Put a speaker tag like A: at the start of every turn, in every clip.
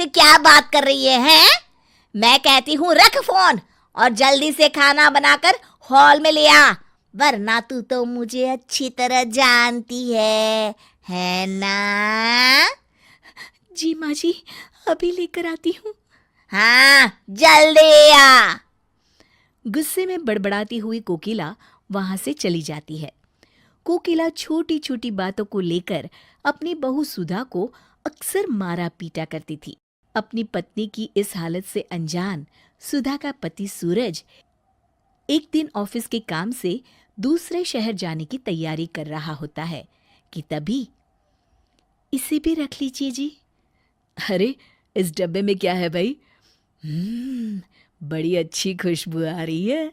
A: क्या बात कर रही है हैं? मैं कहती हूँ रख फोन और जल्दी से खाना बनाकर हॉल में ले आ, वरना तू तो मुझे अच्छी तरह जानती है ना?
B: जी माँ जी, अभी लेकर आती हूँ।
A: हाँ, जल्दी आ।
B: गुस्से में बड़बड़ाती हुई कोकिला वहां से चली जाती है। कोकिला छोटी छोटी बातों को लेकर अपनी बहू सुधा को अक्सर मारा पीटा करती थी। अपनी पत्नी की इस हालत से अनजान सुधा का पति सूरज एक दिन ऑफिस के काम से दूसरे शहर जाने की तैयारी कर रहा होता है कि तभी, इसे भी रख लीजिए जी। अरे, इस डब्बे में क्या है भाई? बड़ी अच्छी खुशबू आ रही है।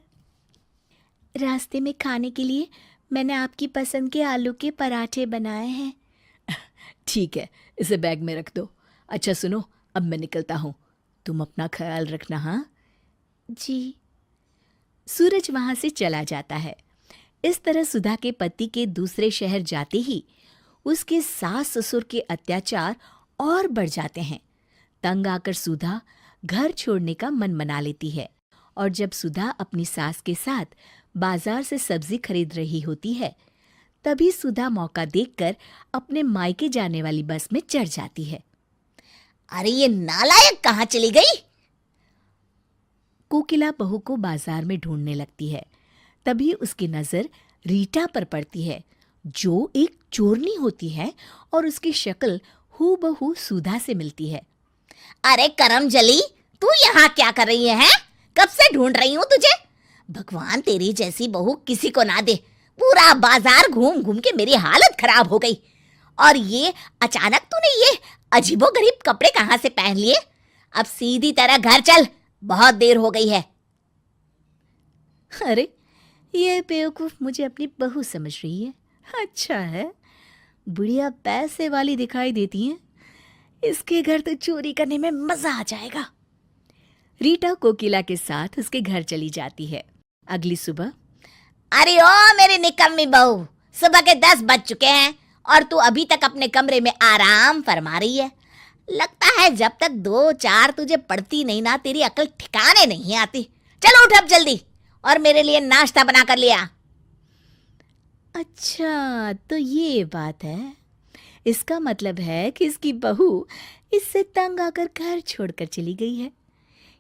B: रास्ते में खाने के लिए मैंने आपकी पसंद के आलू के पराठे बनाए हैं। ठीक है, इसे बैग में रख दो। अच्छा सुनो, अब मैं निकलता हूँ, तुम अपना ख्याल रखना। हाँ जी। सूरज वहां से चला जाता है। इस तरह सुधा के पति के दूसरे शहर जाते ही उसके सास ससुर के अत्याचार और बढ़ जाते हैं। तंग आकर सुधा घर छोड़ने का मन मना लेती है और जब सुधा अपनी सास के साथ बाजार से सब्जी खरीद रही होती है, तभी सुधा मौका देखकर अपने मायके जाने वाली बस में चढ़ जाती है।
A: अरे ये नालायक कहाँ चली गई?
B: कोकिला बहू को बाजार में ढूंढने लगती है। तभी उसकी नजर रीटा पर पड़ती है, जो एक चोरनी होती है और उसकी शक्ल हूबहू सुधा से मिलती है।
A: अरे करम जली, तू यहाँ क्या कर रही है? कब से ढूंढ रही हूँ तुझे। भगवान तेरी जैसी बहू किसी को ना दे। पूरा बाजार घूम घूम के मेरी हालत खराब हो गई। और ये अचानक तूने ये अजीबोगरीब कपड़े कहाँ से पहन लिए? अब सीधी तरह घर चल, बहुत देर हो गई है।
B: अरे, ये बेवकूफ मुझे अपनी बहू समझ रही है। अच्छा है, बुढ़िया पैसे वाली दिखाई देती है। इसके घर तो चोरी करने में मजा आ जाएगा। रीटा कोकिला के साथ उसके घर चली जाती है। अगली सुबह,
A: अरे ओ मेरी निकम्मी बहू, सुबह के 10 बज चुके हैं और तू अभी तक अपने कमरे में आराम फरमा रही है। लगता है जब तक 2-4 तुझे पड़ती नहीं ना, तेरी अकल ठिकाने नहीं आती। चलो उठ अब जल्दी और मेरे लिए नाश्ता बना कर लिया।
B: अच्छा तो ये बात है। इसका मतलब है कि इसकी बहू इससे तंग आकर घर छोड़कर चली गई है।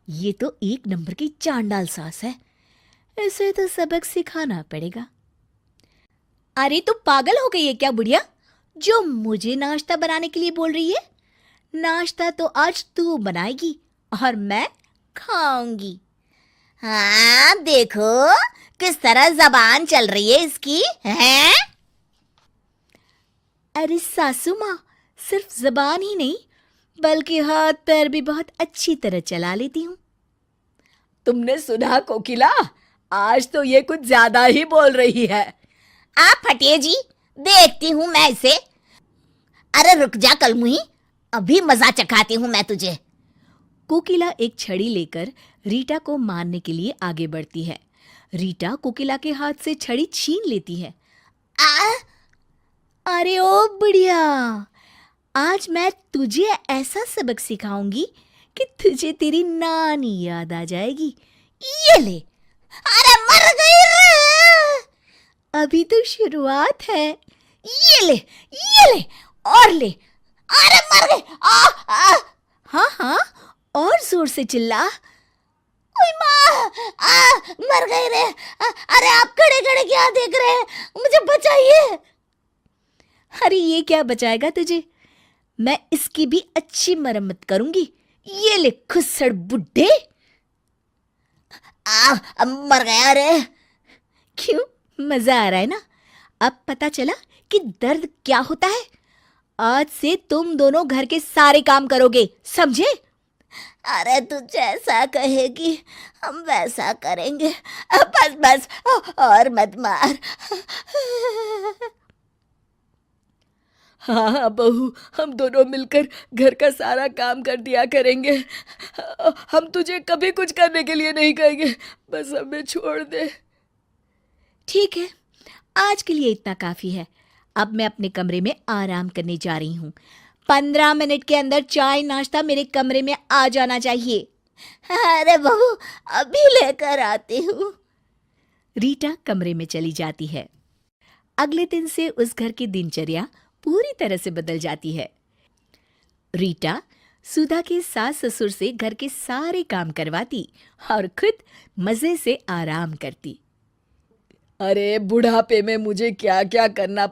B: ये तो एक नंबर की चांडाल सास है। इसे तो सबक सिखाना पड़ेगा। अरे तू पागल हो गई है क्या बुढ़िया, जो मुझे नाश्ता बनाने के लिए बोल रही है? नाश्ता तो आज तू बनाएगी और मैं खाऊंगी।
A: हाँ देखो किस तरह जबान चल रही है इसकी, हैं?
B: अरे सासू माँ, सिर्फ जबान ही नहीं बल्कि हाथ पैर भी बहुत अच्छी तरह चला लेती हूँ। तुमने सुना कोकिला, आज तो ये कुछ ज्यादा ही बोल रही है।
A: आप फटिए जी, देखती हूँ मैं इसे। अरे रुक जा कलमुही, अभी मजा चखाती हूँ मैं तुझे।
B: कोकिला एक छड़ी लेकर रीटा को मारने के लिए आगे बढ़ती है। रीटा कोकिला के हाथ से छड़ी छीन लेती है। अरे ओ बुढ़िया, आज मैं तुझे ऐसा सबक सिखाऊंगी कि तुझे तेरी नानी याद आ जाएगी।
A: ये ले। अरे मर गई रे।
B: अभी तो शुरुआत है।
A: ये ले और ले। अरे मर गई।
B: हाँ हाँ, और जोर से चिल्ला।
A: ओए माँ, मर गई रे। अरे आप खड़े खड़े क्या देख रहे हैं, मुझे बचाइए।
B: अरे ये क्या बचाएगा तुझे, मैं इसकी भी अच्छी मरम्मत करूंगी। ये ले खुसड़ बुड्ढे।
A: मर गया रे।
B: क्यों, मजा आ रहा है ना? अब पता चला कि दर्द क्या होता है। आज से तुम दोनों घर के सारे काम करोगे, समझे?
A: अरे तू जैसा कहेगी हम वैसा करेंगे। बस बस और मत मार।
B: हाँ बहू, हम दोनों मिलकर घर का सारा काम कर दिया करेंगे। हम तुझे कभी कुछ करने के लिए नहीं कहेंगे, बस हमें छोड़ दे। ठीक है, आज के लिए इतना काफी है। अब मैं अपने कमरे में आराम करने जा रही हूँ। 15 मिनट के अंदर चाय नाश्ता मेरे कमरे में आ जाना चाहिए।
A: अरे बहू, अभी लेकर आती हूँ।
B: रीटा कमरे में चली जाती है। अगले दिन से उस घर की दिनचर्या पूरी तरह से बदल जाती है। रीटा सुधा के सास ससुर से घर के सारे काम करवाती और खुद मजे से आराम करती। अरे बुढ़ापे में मुझे क्या क्या करना